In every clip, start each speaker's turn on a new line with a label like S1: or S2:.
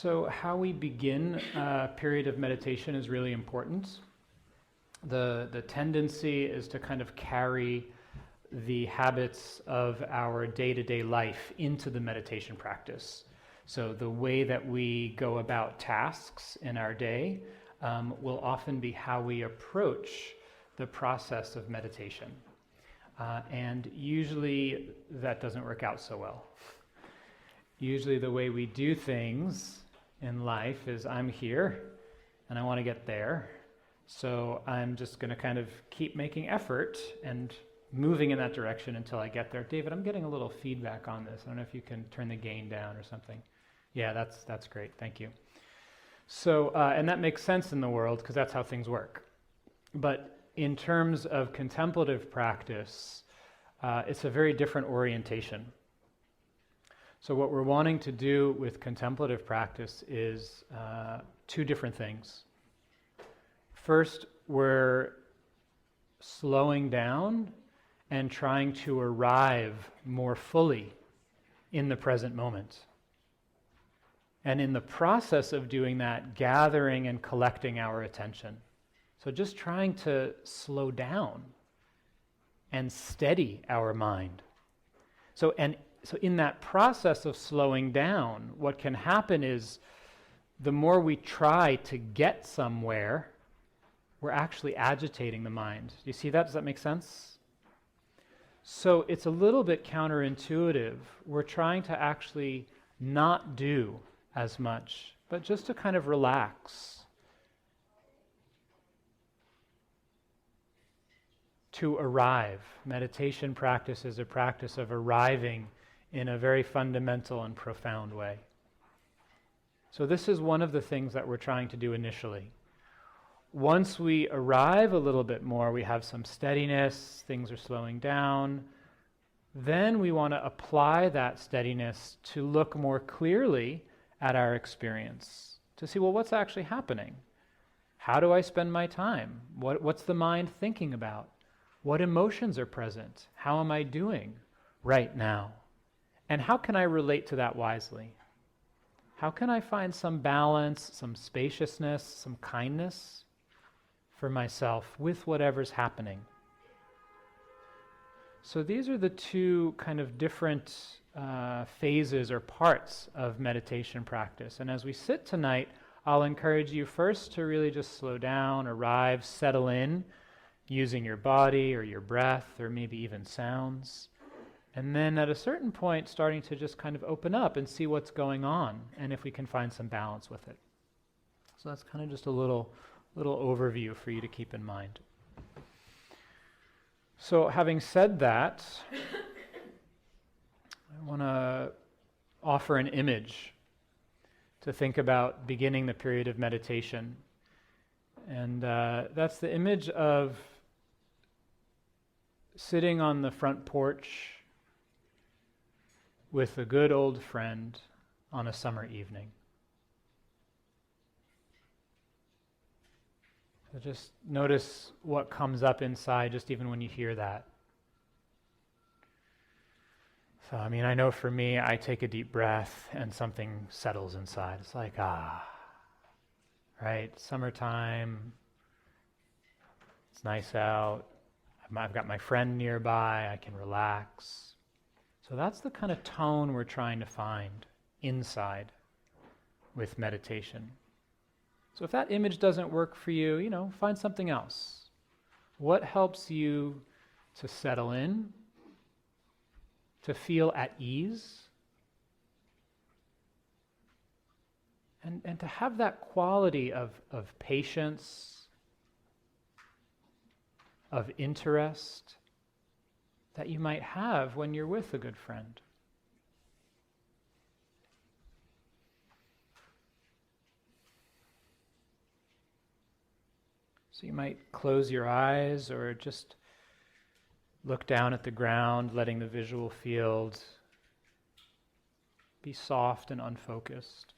S1: So how we begin a period of meditation is really important. The tendency is to kind of carry the habits of our day-to-day life into the meditation practice. So the way that we go about tasks in our day will often be how we approach the process of meditation. And usually that doesn't work out so well. Usually the way we do things in life is I'm here and I want to get there. So I'm just going to kind of keep making effort and moving in that direction until I get there. David, I'm getting a little feedback on this. I don't know if you can turn the gain down or something. Yeah, that's great. Thank you. So, and that makes sense in the world because that's how things work. But in terms of contemplative practice, it's a very different orientation. So what we're wanting to do with contemplative practice is two different things. First, we're slowing down and trying to arrive more fully in the present moment. And in the process of doing that, gathering and collecting our attention. So just trying to slow down and steady our mind. So in that process of slowing down, what can happen is the more we try to get somewhere, we're actually agitating the mind. Do you see that? Does that make sense? So it's a little bit counterintuitive. We're trying to actually not do as much, but just to kind of relax. To arrive. Meditation practice is a practice of arriving in a very fundamental and profound way. So this is one of the things that we're trying to do initially. Once we arrive a little bit more, we have some steadiness, things are slowing down, then we want to apply that steadiness to look more clearly at our experience, to see, well, what's actually happening? How do I spend my time? What's the mind thinking about? What emotions are present? How am I doing right now? And how can I relate to that wisely? How can I find some balance, some spaciousness, some kindness for myself with whatever's happening? So these are the two kind of different phases or parts of meditation practice. And as we sit tonight, I'll encourage you first to really just slow down, arrive, settle in, using your body or your breath or maybe even sounds. And then at a certain point, starting to just kind of open up and see what's going on and if we can find some balance with it. So that's kind of just a little overview for you to keep in mind. So having said that, I want to offer an image to think about beginning the period of meditation. And that's the image of sitting on the front porch with a good old friend on a summer evening. So just notice what comes up inside just even when you hear that. So, I know for me, I take a deep breath and something settles inside. It's like, right? Summertime, it's nice out. I've got my friend nearby, I can relax. So that's the kind of tone we're trying to find inside with meditation. So if that image doesn't work for you, find something else. What helps you to settle in, to feel at ease, and to have that quality of patience, of interest that you might have when you're with a good friend. So you might close your eyes or just look down at the ground, letting the visual field be soft and unfocused.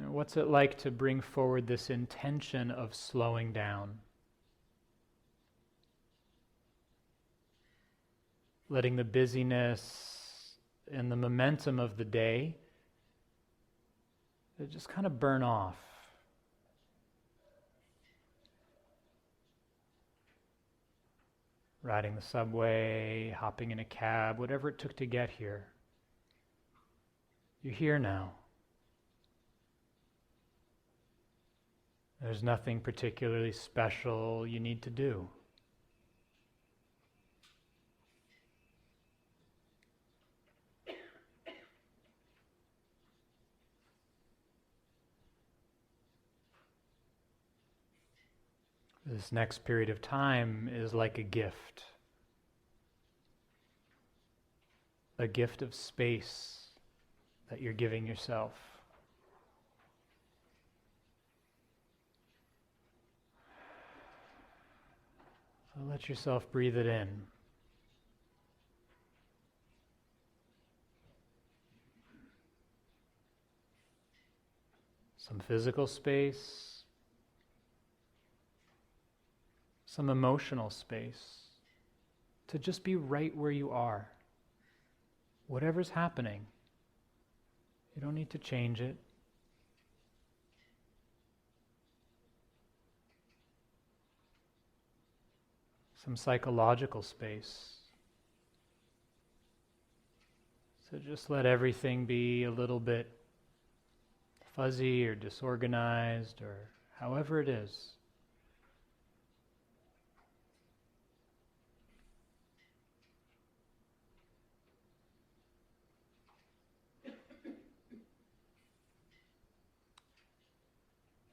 S1: What's it like to bring forward this intention of slowing down? letting the busyness and the momentum of the day just kind of burn off. Riding the subway, hopping in a cab, whatever it took to get here. You're here now. There's nothing particularly special you need to do. This next period of time is like a gift of space that you're giving yourself. So let yourself breathe it in. Some physical space, some emotional space to just be right where you are. Whatever's happening, you don't need to change it. Some psychological space. So just let everything be a little bit fuzzy or disorganized or however it is.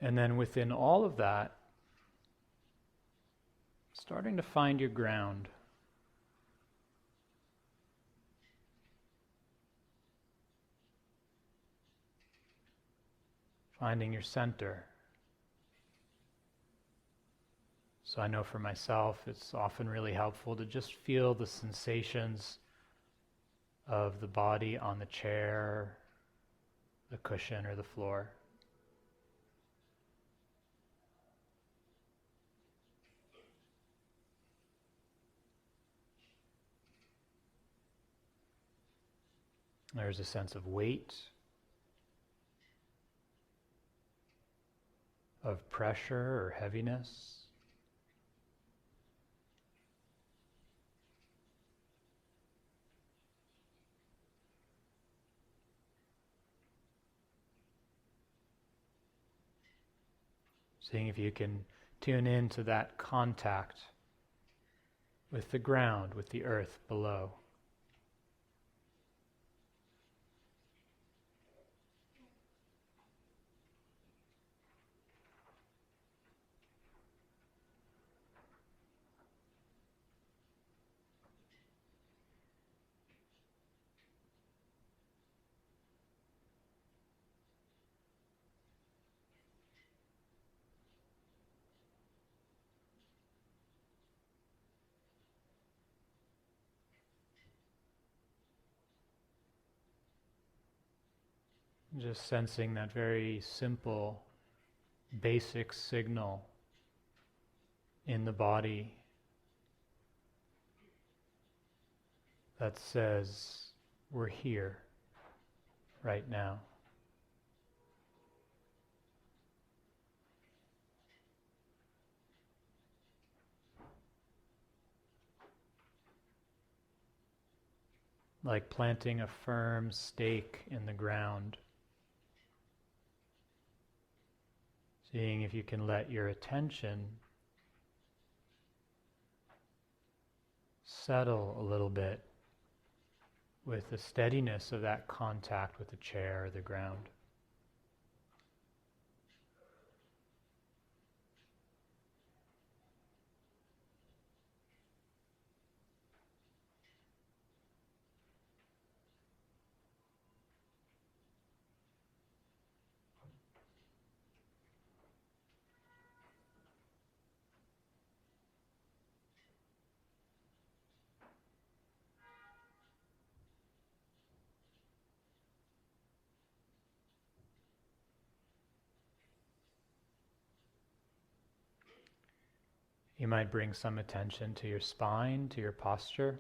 S1: And then within all of that, starting to find your ground. Finding your center. So I know for myself, it's often really helpful to just feel the sensations of the body on the chair, the cushion, or the floor. There's a sense of weight, of pressure or heaviness. Seeing if you can tune into that contact with the ground, with the earth below. Just sensing that very simple, basic signal in the body that says, we're here right now. Like planting a firm stake in the ground. Seeing if you can let your attention settle a little bit with the steadiness of that contact with the chair or the ground. You might bring some attention to your spine, to your posture.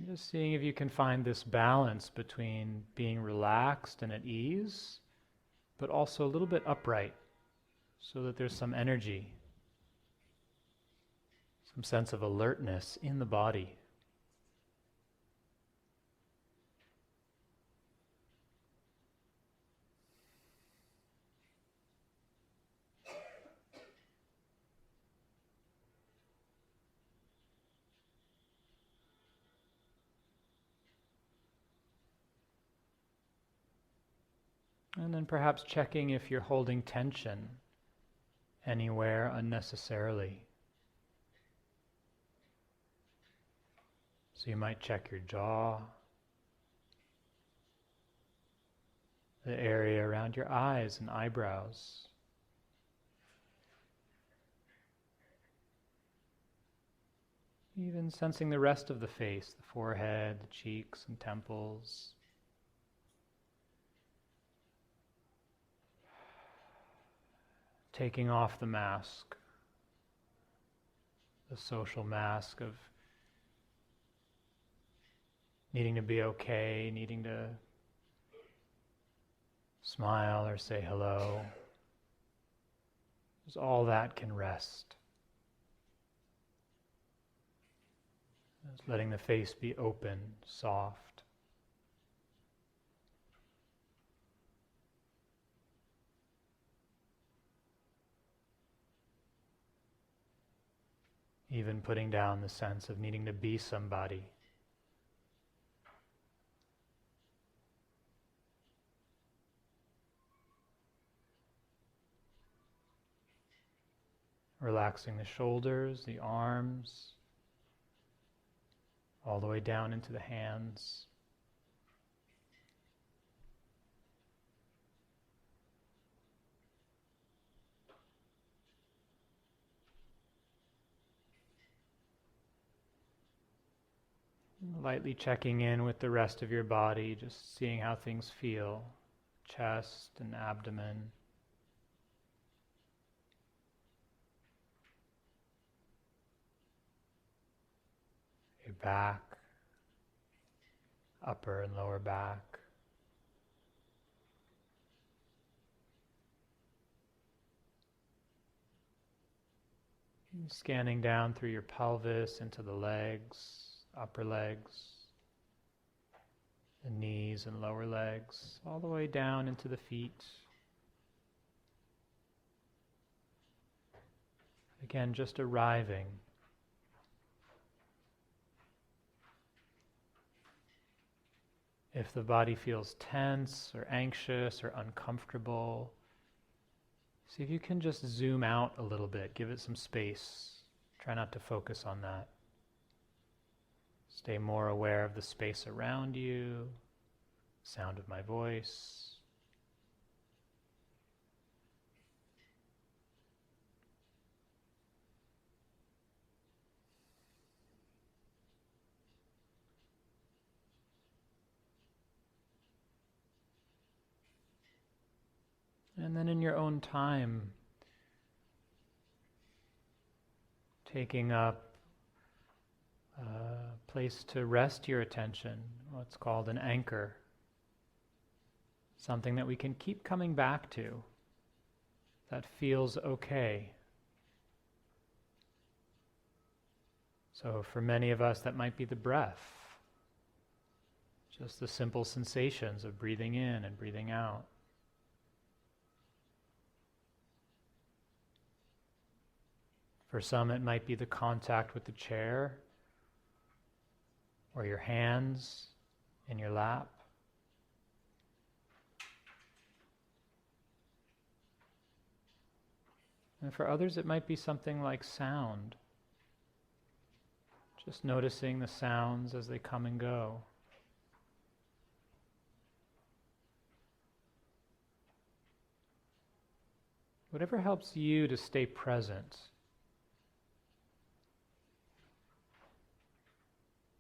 S1: Just seeing if you can find this balance between being relaxed and at ease, but also a little bit upright, so that there's some energy, some sense of alertness in the body. And then perhaps checking if you're holding tension anywhere unnecessarily. So you might check your jaw, the area around your eyes and eyebrows. Even sensing the rest of the face, the forehead, the cheeks and temples. Taking off the mask, the social mask of needing to be okay, needing to smile or say hello. Because all that can rest. Just letting the face be open, soft. Even putting down the sense of needing to be somebody. Relaxing the shoulders, the arms, all the way down into the hands. Lightly checking in with the rest of your body, just seeing how things feel, chest and abdomen. Your back, upper and lower back. And scanning down through your pelvis into the legs, upper legs, the knees and lower legs, all the way down into the feet. Again, just arriving. If the body feels tense or anxious or uncomfortable, see if you can just zoom out a little bit, give it some space. Try not to focus on that. Stay more aware of the space around you, sound of my voice. And then in your own time, taking up a place to rest your attention, what's called an anchor. Something that we can keep coming back to, that feels okay. So for many of us, that might be the breath. Just the simple sensations of breathing in and breathing out. For some, it might be the contact with the chair, or your hands in your lap. And for others, it might be something like sound. Just noticing the sounds as they come and go. Whatever helps you to stay present,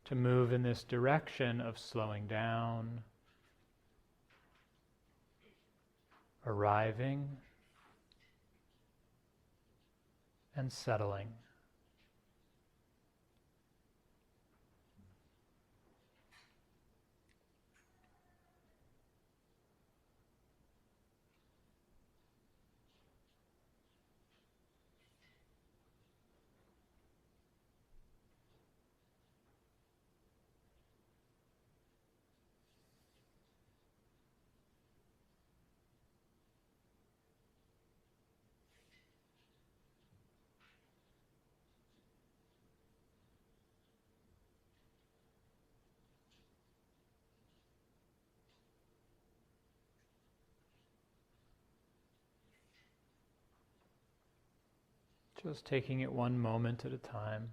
S1: to move in this direction of slowing down, arriving, and settling. Just taking it one moment at a time.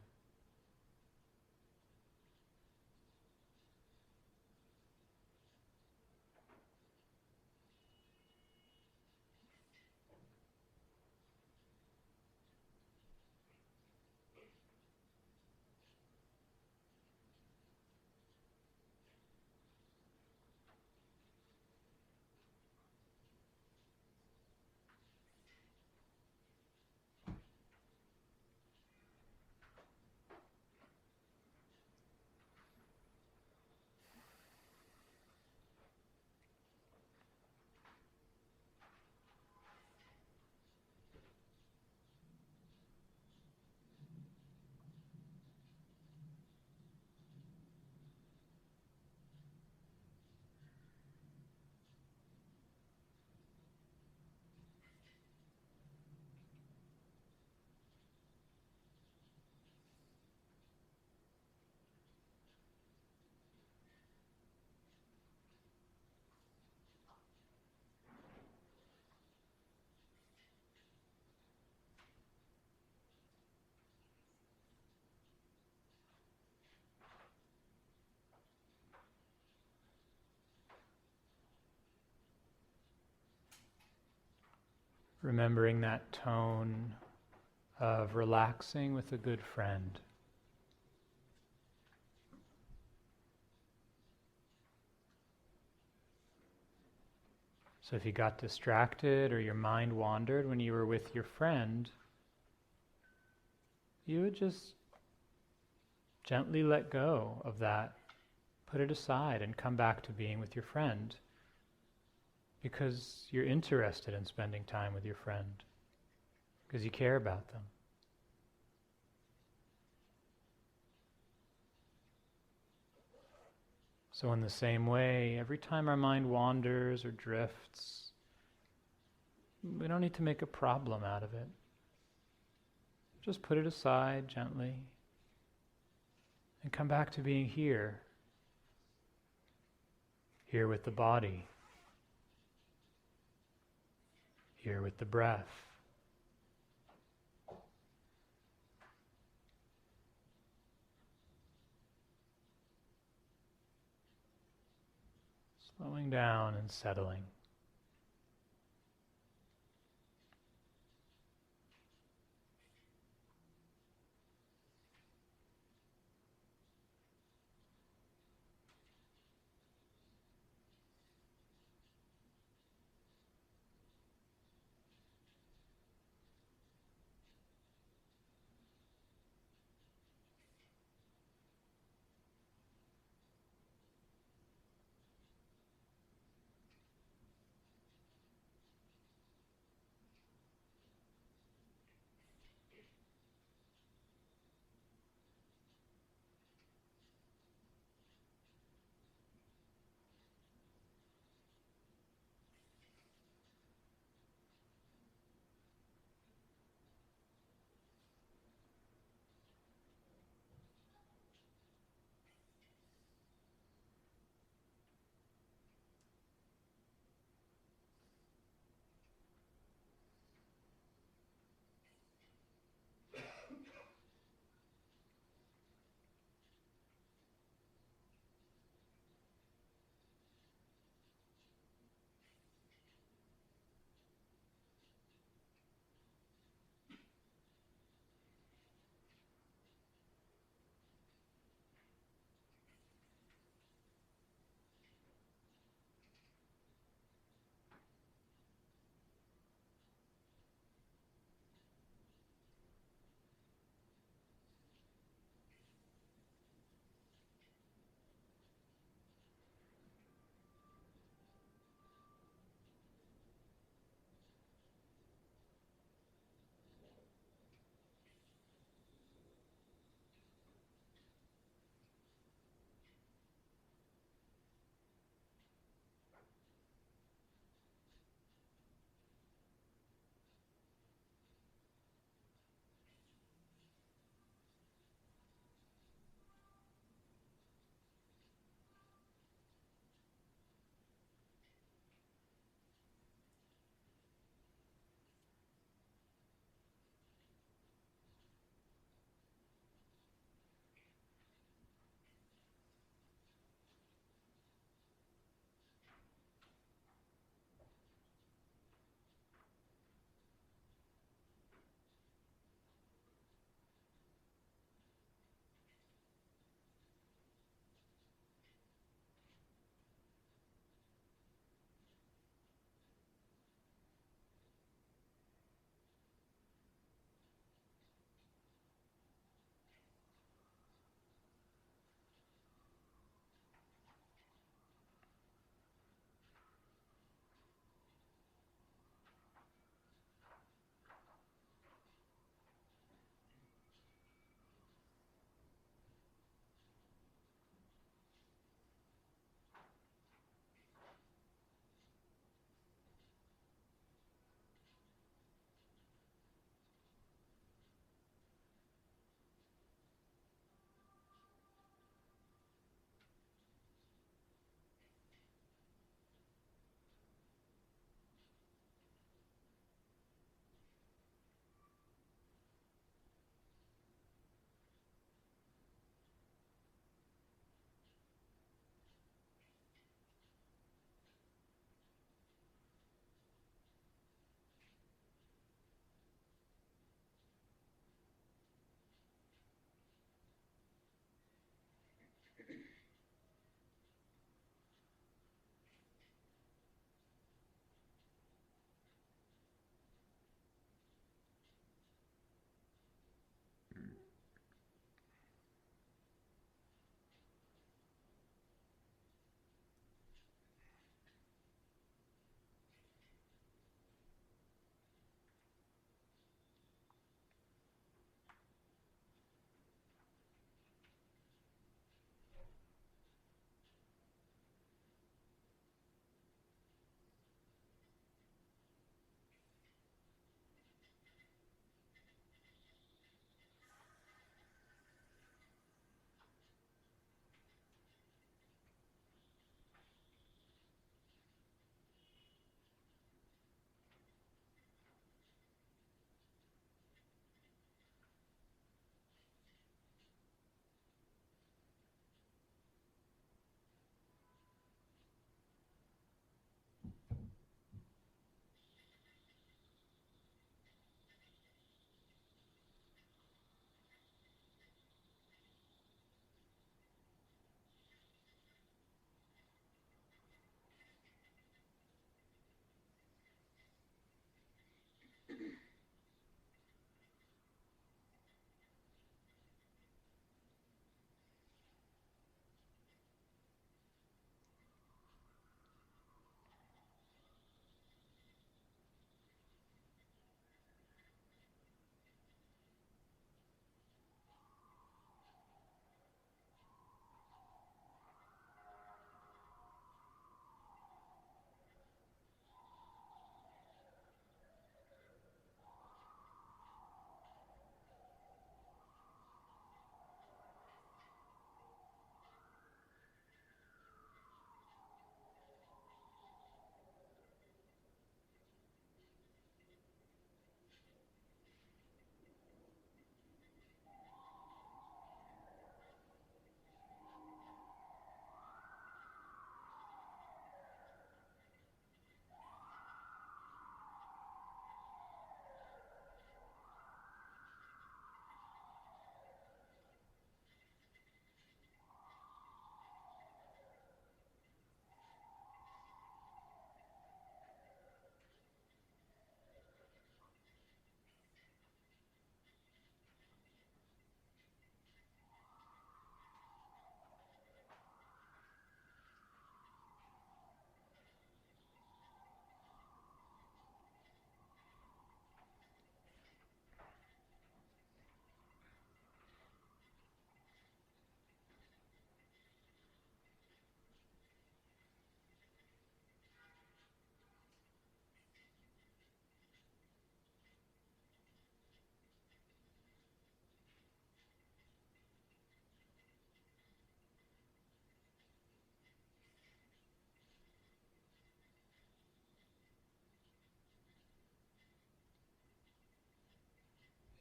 S1: Remembering that tone of relaxing with a good friend. So if you got distracted or your mind wandered when you were with your friend, you would just gently let go of that, put it aside, and come back to being with your friend because you're interested in spending time with your friend, because you care about them. So in the same way, every time our mind wanders or drifts, we don't need to make a problem out of it. Just put it aside gently and come back to being here with the body, here with the breath. Slowing down and settling.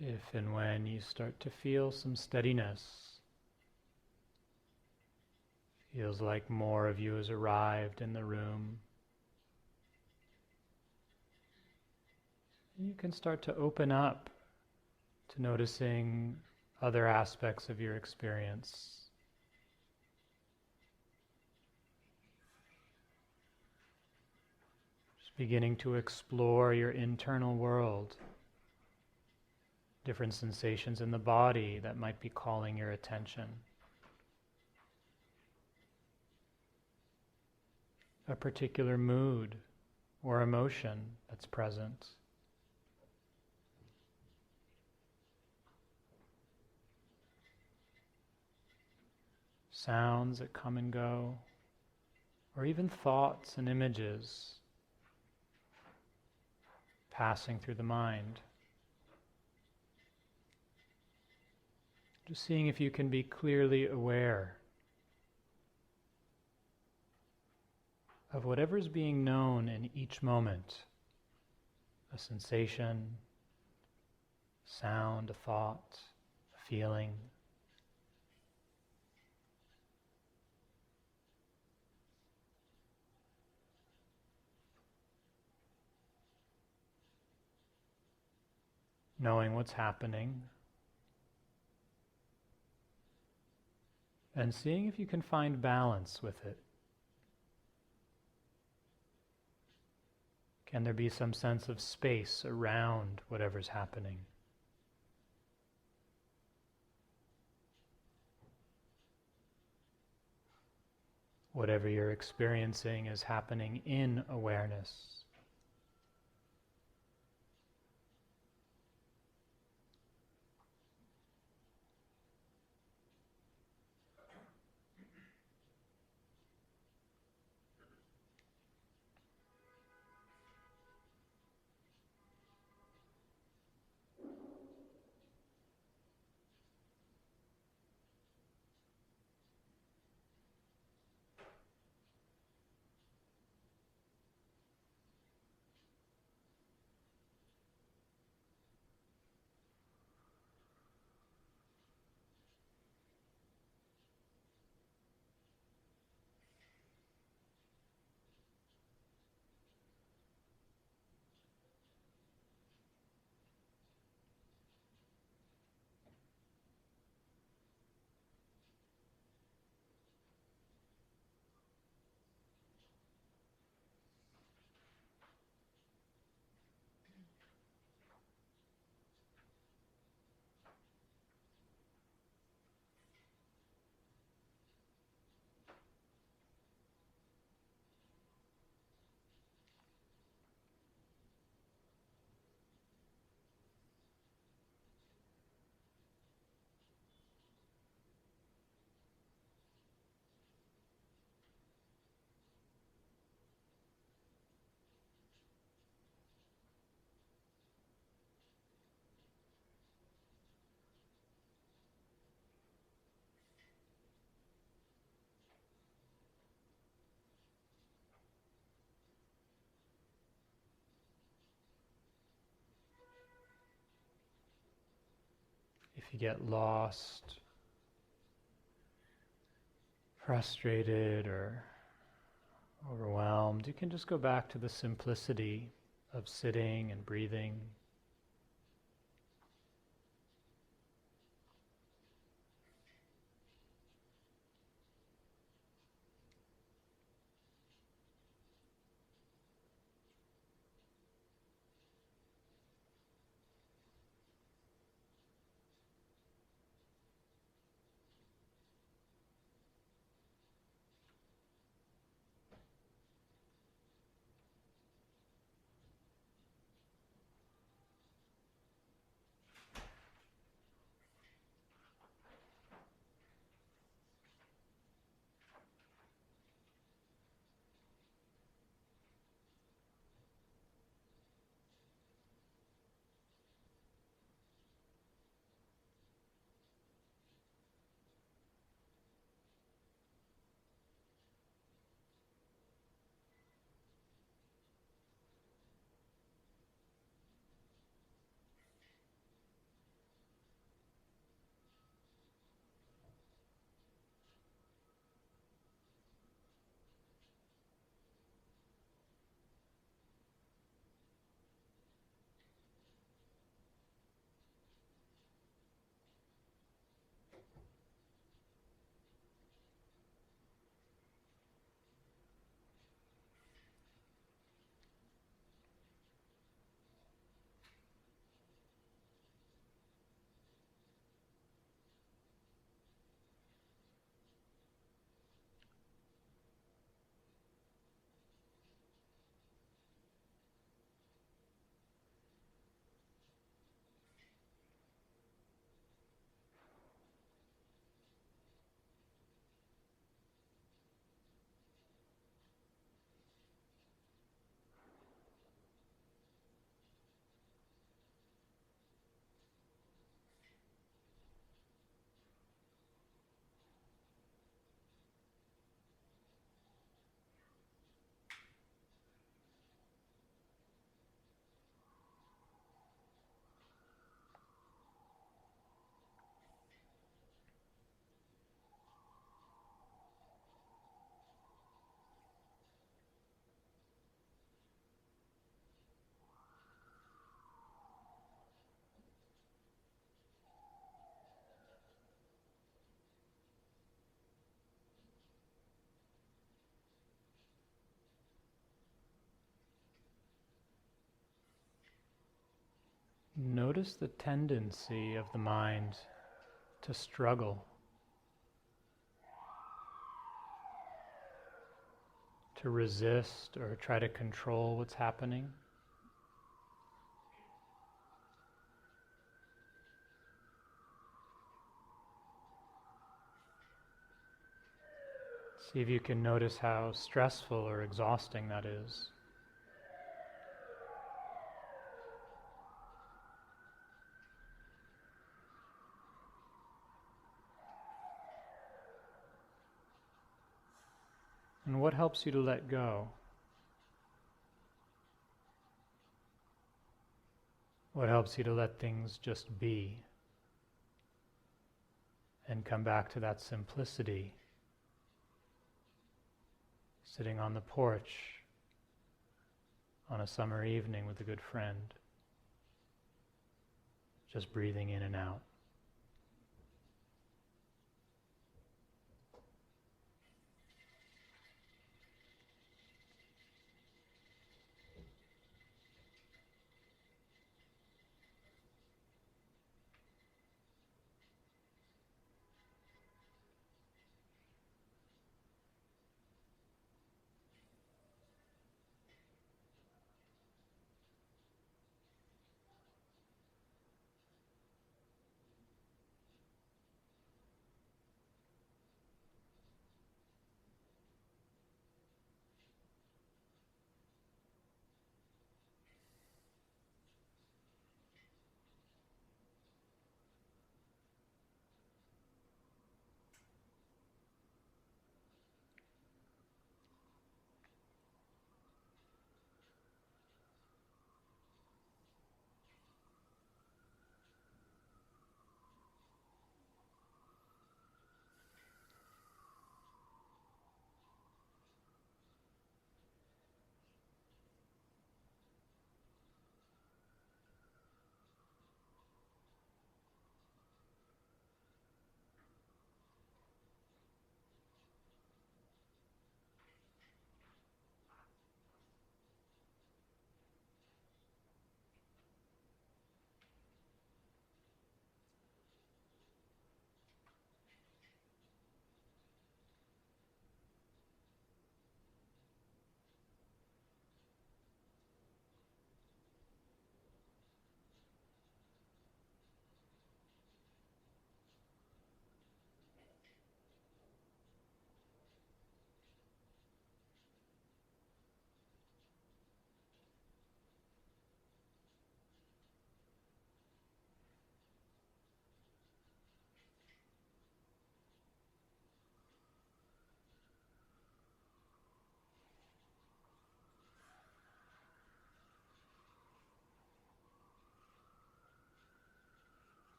S1: If and when you start to feel some steadiness, feels like more of you has arrived in the room, you can start to open up to noticing other aspects of your experience. Just beginning to explore your internal world, different sensations in the body that might be calling your attention. A particular mood or emotion that's present. Sounds that come and go, or even thoughts and images passing through the mind. Just seeing if you can be clearly aware of whatever's being known in each moment, a sensation, sound, a thought, a feeling. Knowing what's happening and seeing if you can find balance with it. Can there be some sense of space around whatever's happening? Whatever you're experiencing is happening in awareness. If you get lost, frustrated, or overwhelmed, you can just go back to the simplicity of sitting and breathing. Notice the tendency of the mind to struggle, to resist or try to control what's happening. See if you can notice how stressful or exhausting that is. And what helps you to let go? What helps you to let things just be and come back to that simplicity? Sitting on the porch on a summer evening with a good friend, just breathing in and out.